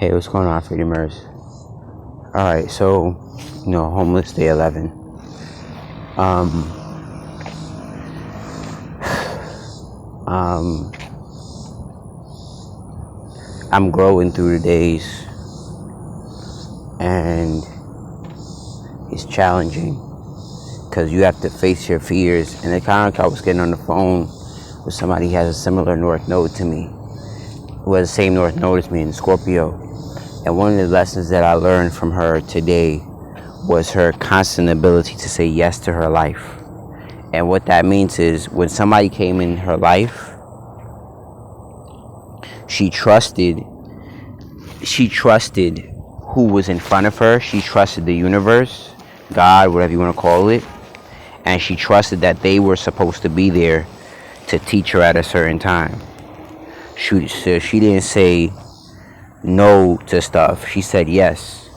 Hey, what's going on, Freedom Mers? Alright, so, homeless day 11. Um, um, I'm growing through the days, and it's challenging, because you have to face your fears, and it kind of like I was getting on the phone with somebody who has a similar North Node to me, who has the same North Node as me in Scorpio, and one of the lessons that I learned from her today was her constant ability to say yes to her life. And what that means is when somebody came in her life, she trusted who was in front of her. She trusted the universe, God, whatever you want to call it, and she trusted that they were supposed to be there to teach her at a certain time. She didn't say no to stuff. She said yes,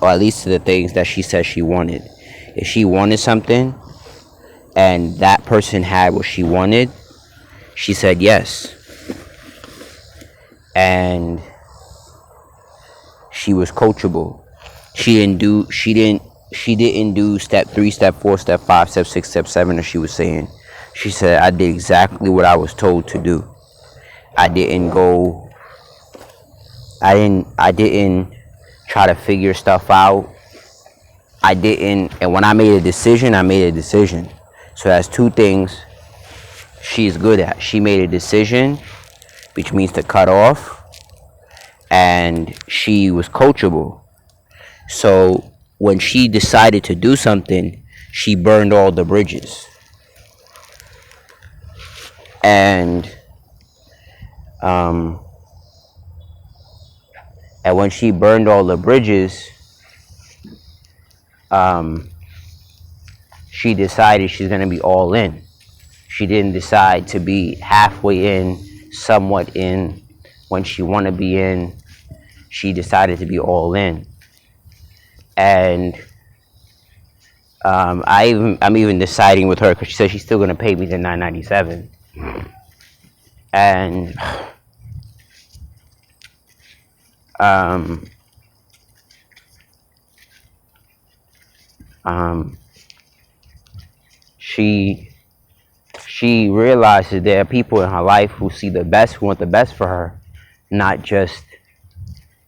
or at least to the things that she said she wanted. If she wanted something and that person had what she wanted, she said yes. And she was coachable. She didn't do step 3, step 4, step 5, step 6, step 7 as she was saying. She said, I did exactly what I was told to do. I didn't try to figure stuff out. And when I made a decision, I made a decision. So that's two things she's good at. She made a decision, which means to cut off, and she was coachable. So when she decided to do something, she burned all the bridges. And when she burned all the bridges, she decided she's going to be all in. She didn't decide to be halfway in, somewhat in. When she wanted to be in, she decided to be all in. And I'm even deciding with her, because she said she's still going to pay me the $9.97. And she realizes there are people in her life who see the best, who want the best for her, not just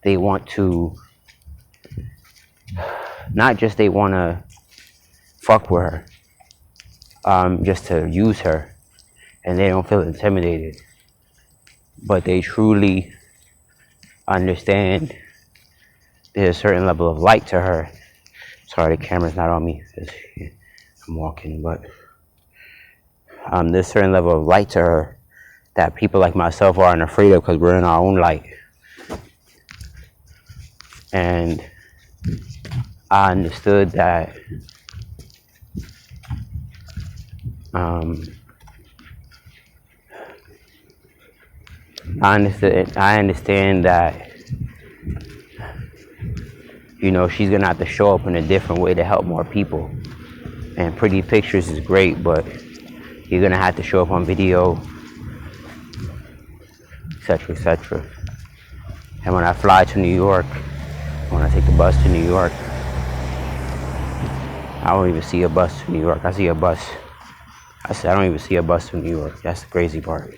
they want to fuck with her, just to use her, and they don't feel intimidated, but they truly understand there's a certain level of light to her. Sorry, the camera's not on me, I'm walking, but there's a certain level of light to her that people like myself aren't afraid of, because we're in our own light. And I understood that I understand that she's gonna have to show up in a different way to help more people. And pretty pictures is great, but you're gonna have to show up on video, etc., etc. And when I fly to New York, when I take the bus to New York, I don't even see a bus to New York. I see a bus. I said, I don't even see a bus to New York. That's the crazy part.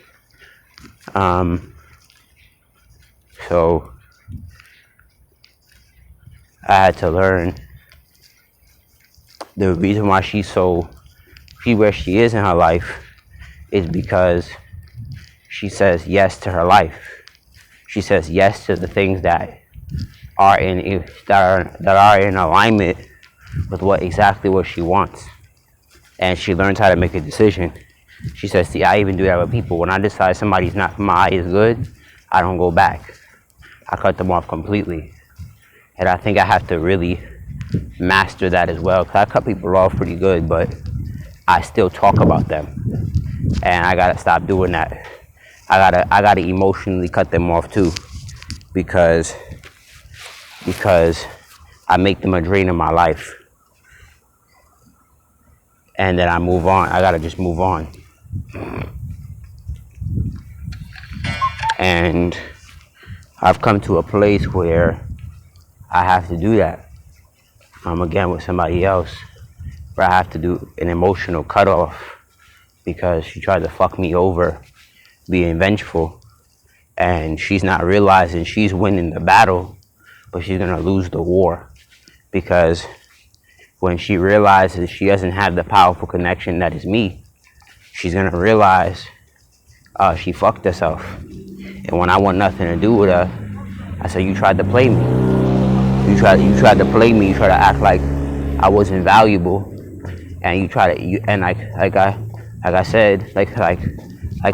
So I had to learn the reason why she's where she is in her life is because she says yes to her life. She says yes to the things that are in alignment with exactly what she wants. And she learns how to make a decision. She says, see, I even do that with people. When I decide somebody's not for my highest good, I don't go back. I cut them off completely. And I think I have to really master that as well, because I cut people off pretty good, but I still talk about them. And I gotta stop doing that. I gotta emotionally cut them off too, because I make them a drain in my life. And then I move on. I gotta just move on. And I've come to a place where I have to do that. Again with somebody else, where I have to do an emotional cutoff because she tried to fuck me over, being vengeful, and she's not realizing she's winning the battle, but she's gonna lose the war because when she realizes she doesn't have the powerful connection that is me, she's gonna realize she fucked herself. And when I want nothing to do with her, I said, you tried to play me. You tried to play me. You tried to act like I wasn't valuable, and you try to. And like I said, like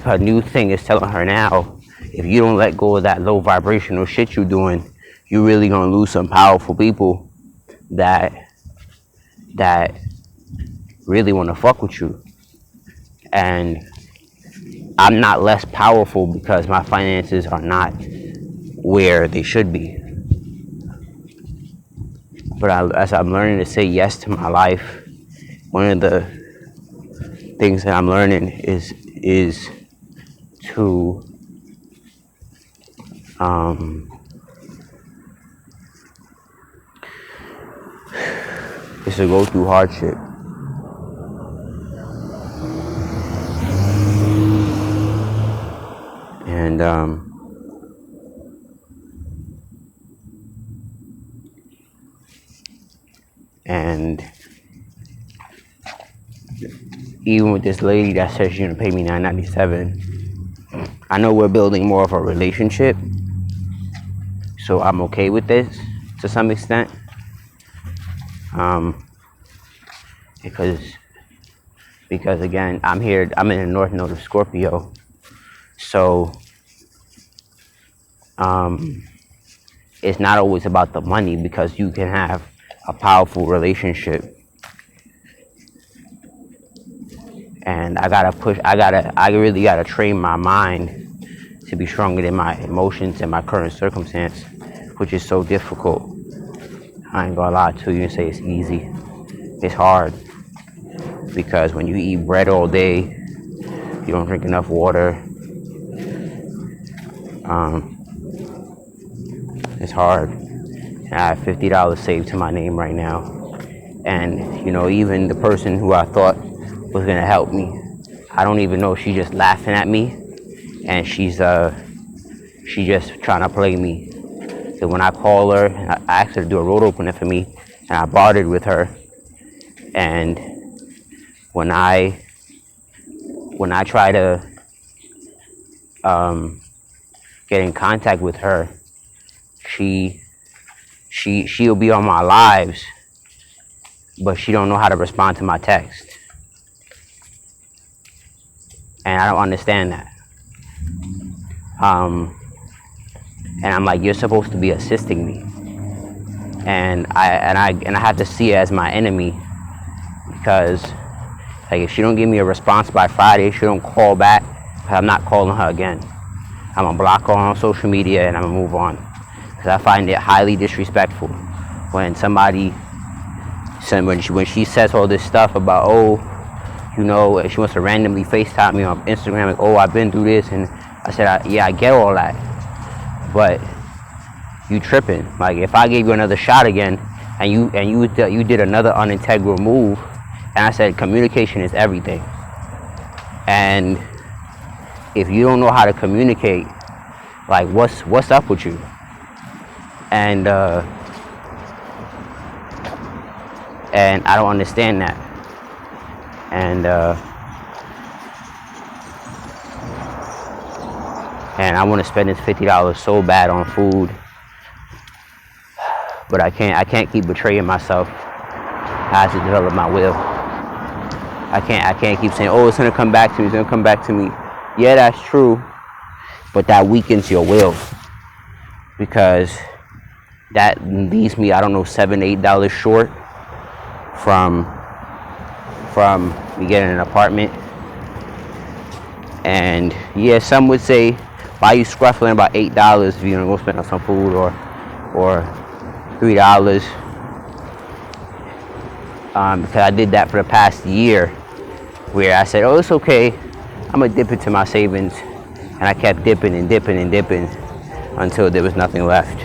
her new thing is telling her now, if you don't let go of that low vibrational shit you're doing, you're really gonna lose some powerful people that really want to fuck with you. And I'm not less powerful because my finances are not where they should be. But as I'm learning to say yes to my life, one of the things that I'm learning is to go through hardship. And even with this lady that says she's gonna pay me $9.97, I know we're building more of a relationship, so I'm okay with this to some extent. Because again, I'm in the North Node of Scorpio, so it's not always about the money, because you can have a powerful relationship. And I really gotta train my mind to be stronger than my emotions and my current circumstance, which is so difficult. I ain't gonna lie to you and say it's easy. It's hard, because when you eat bread all day, you don't drink enough water. It's hard. And I have $50 saved to my name right now. And, even the person who I thought was gonna help me, I don't even know, she's just laughing at me, and she just trying to play me. So when I call her, I asked her to do a road opener for me, and I bartered with her. And when I try to get in contact with her, she'll be on my lives, but she don't know how to respond to my text. And I don't understand that. And I'm like, you're supposed to be assisting me. And I have to see it as my enemy, because if she don't give me a response by Friday, she don't call back, I'm not calling her again. I'm gonna block her on social media and I'm gonna move on. Because I find it highly disrespectful when when she says all this stuff about, she wants to randomly FaceTime me on Instagram, like, I've been through this, and I said, I get all that, but you tripping. Like, if I gave you another shot again, and you did another unintegral move, and I said communication is everything, and if you don't know how to communicate, like, what's up with you? And I don't understand that. And I want to spend this $50 so bad on food, but I can't keep betraying myself. I have to develop my will. I can't keep saying, it's gonna come back to me, it's gonna come back to me. Yeah, that's true, but that weakens your will, because that leaves me, I don't know, $7-8 short from me getting an apartment. And yeah, some would say, why are you scruffling about $8 if you're gonna go spend on some food, or $3? Because I did that for the past year, where I said, it's okay, I'm gonna dip into my savings, and I kept dipping and dipping and dipping until there was nothing left.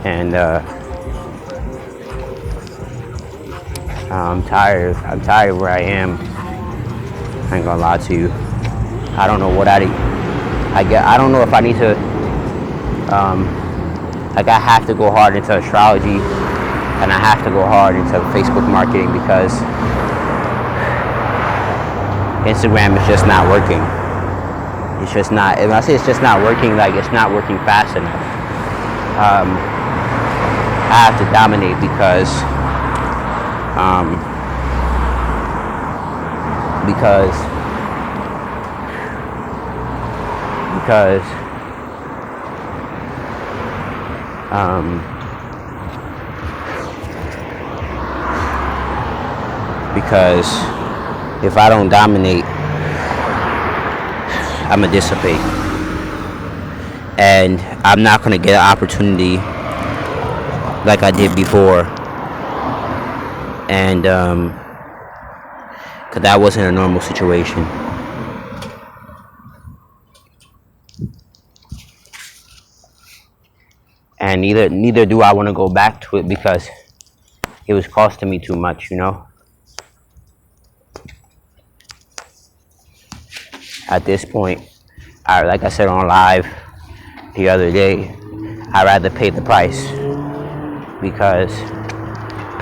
And I'm tired. I'm tired where I am. I ain't gonna lie to you. I don't know what I don't know if I need to. Like I have to go hard into astrology, and I have to go hard into Facebook marketing because Instagram is just not working. It's just not. If I say it's just not working, like it's not working fast enough. I have to dominate because if I don't dominate, I'm gonna dissipate, and I'm not gonna get an opportunity like I did before, and because that wasn't a normal situation. And neither do I want to go back to it because it was costing me too much, you know. At this point, like I said on live the other day, I'd rather pay the price because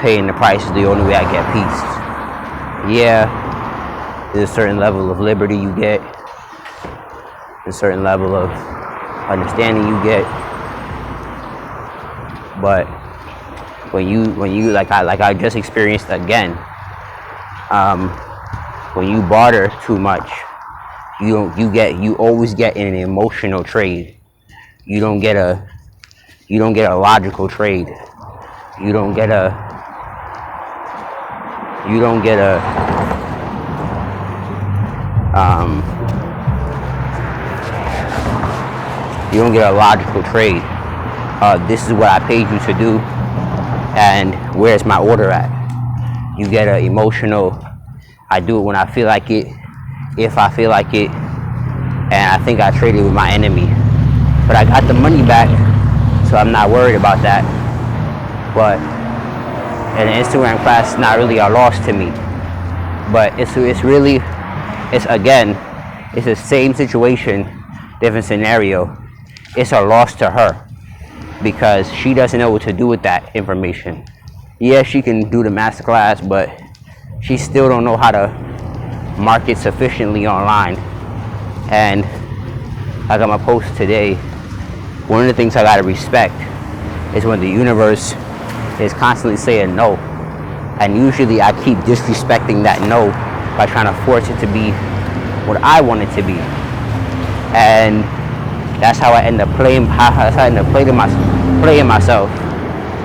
paying the price is the only way I get peace. Yeah, there's a certain level of liberty you get, a certain level of understanding you get, but when you like I just experienced again, when you barter too much, you always get in an emotional trade. You don't get a logical trade. You don't get a logical trade. This is what I paid you to do, and where's my order at? You get an emotional, I do it when I feel like it, if I feel like it, and I think I traded with my enemy. But I got the money back, so I'm not worried about that. But an Instagram class is not really a loss to me. But it's the same situation, different scenario. It's a loss to her because she doesn't know what to do with that information. Yeah, she can do the masterclass, but she still don't know how to market sufficiently online. And I got my post today. One of the things I gotta respect is when the universe is constantly saying no, and usually I keep disrespecting that no by trying to force it to be what I want it to be, and that's how I end up playing. That's how I end up playing myself,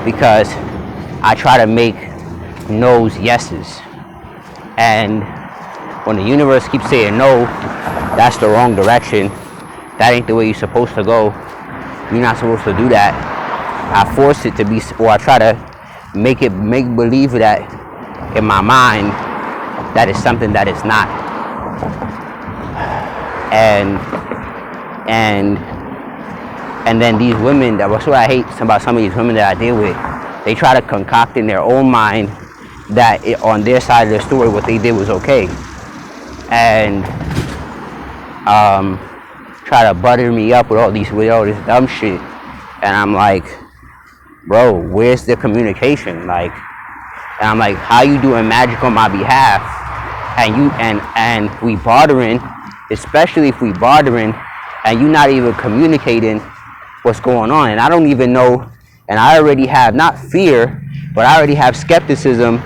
because I try to make no's yeses, and when the universe keeps saying no, that's the wrong direction. That ain't the way you're supposed to go. You're not supposed to do that. I force it to be, or I try to make believe that in my mind that is something that it's not. And then these women, that's what I hate about some of these women that I deal with. They try to concoct in their own mind that on their side of the story what they did was okay, and try to butter me up with all this dumb shit, and I'm like, bro, where's the communication? Like, and I'm like, how you doing magic on my behalf, and we bartering, especially if we bartering, and you not even communicating what's going on, and I don't even know, and I already have not fear, but I already have skepticism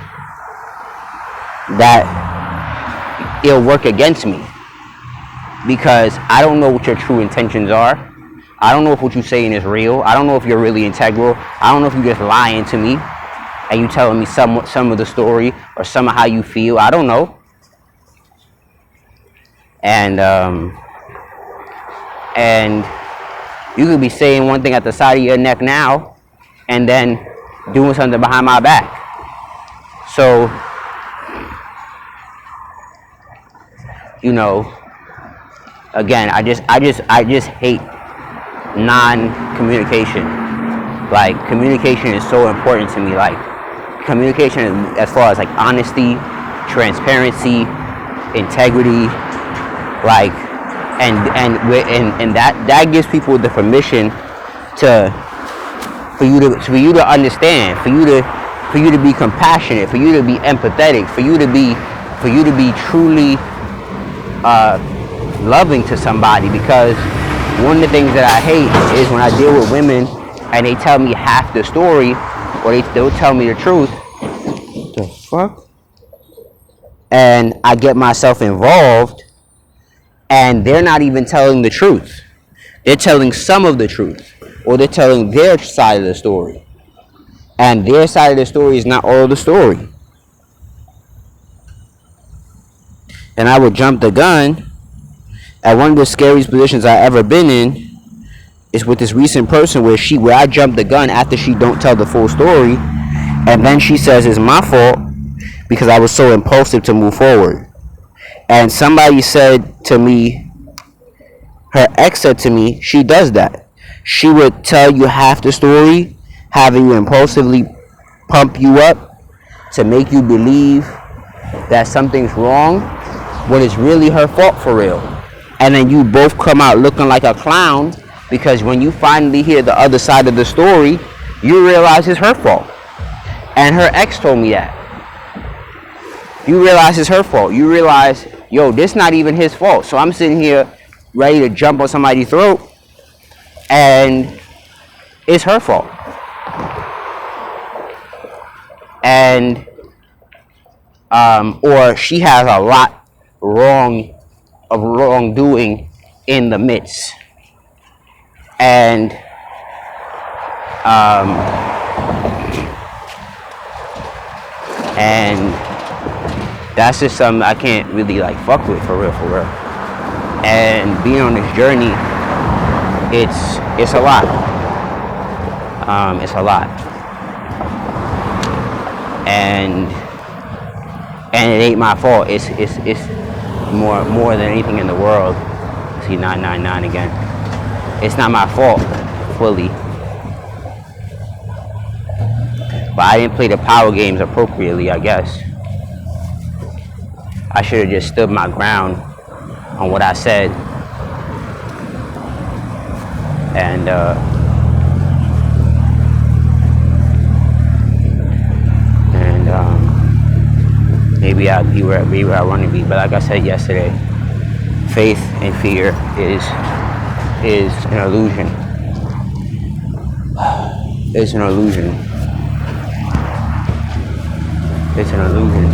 that it'll work against me, because I don't know what your true intentions are. I don't know if what you're saying is real. I don't know if you're really integral. I don't know if you're just lying to me and you telling me some of the story or some of how you feel. I don't know. And you could be saying one thing at the side of your neck now and then doing something behind my back. So, you know, again, I just hate non-communication. Like, communication is so important to me. Like, communication as far as like honesty, transparency, integrity, like, and that gives people the permission to for you to understand, for you to be compassionate, for you to be empathetic, for you to be truly loving to somebody. Because one of the things that I hate is when I deal with women and they tell me half the story, or they'll tell me the truth. What the fuck? And I get myself involved, and they're not even telling the truth. They're telling some of the truth, or they're telling their side of the story. And their side of the story is not all of the story. And I would jump the gun. At one of the scariest positions I ever been in is with this recent person where I jumped the gun after she don't tell the full story, and then she says it's my fault because I was so impulsive to move forward. And somebody said to me, her ex said to me, she does that. She would tell you half the story, having you impulsively pump you up to make you believe that something's wrong when it's really her fault for real. And then you both come out looking like a clown, because when you finally hear the other side of the story, you realize it's her fault. And her ex told me that. You realize it's her fault. You realize, yo, this not even his fault. So I'm sitting here ready to jump on somebody's throat, and it's her fault. And or she has a lot of wrongdoing in the midst. And that's just something I can't really like fuck with for real. And being on this journey, it's a lot. It's a lot. And it ain't my fault. It's more than anything in the world. See 999 again. It's not my fault fully. But I didn't play the power games appropriately, I guess. I should have just stood my ground on what I said. And maybe I'll be where I want to be. But like I said yesterday, faith and fear is an illusion. It's an illusion. It's an illusion.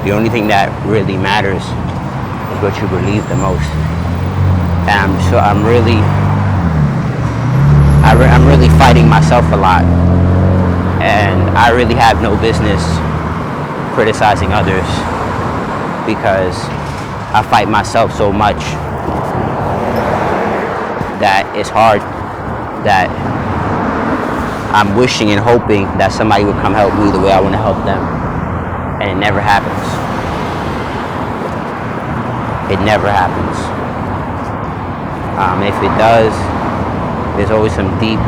The only thing that really matters is what you believe the most. And I'm really fighting myself a lot. And I really have no business criticizing others, because I fight myself so much that it's hard, that I'm wishing and hoping that somebody would come help me the way I want to help them. And it never happens. It never happens. If it does, there's always some deep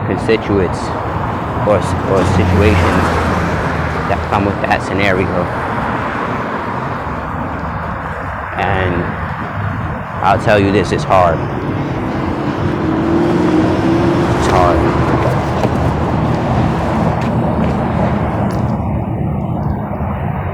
constituents or situations that come with that scenario. And I'll tell you this, it's hard.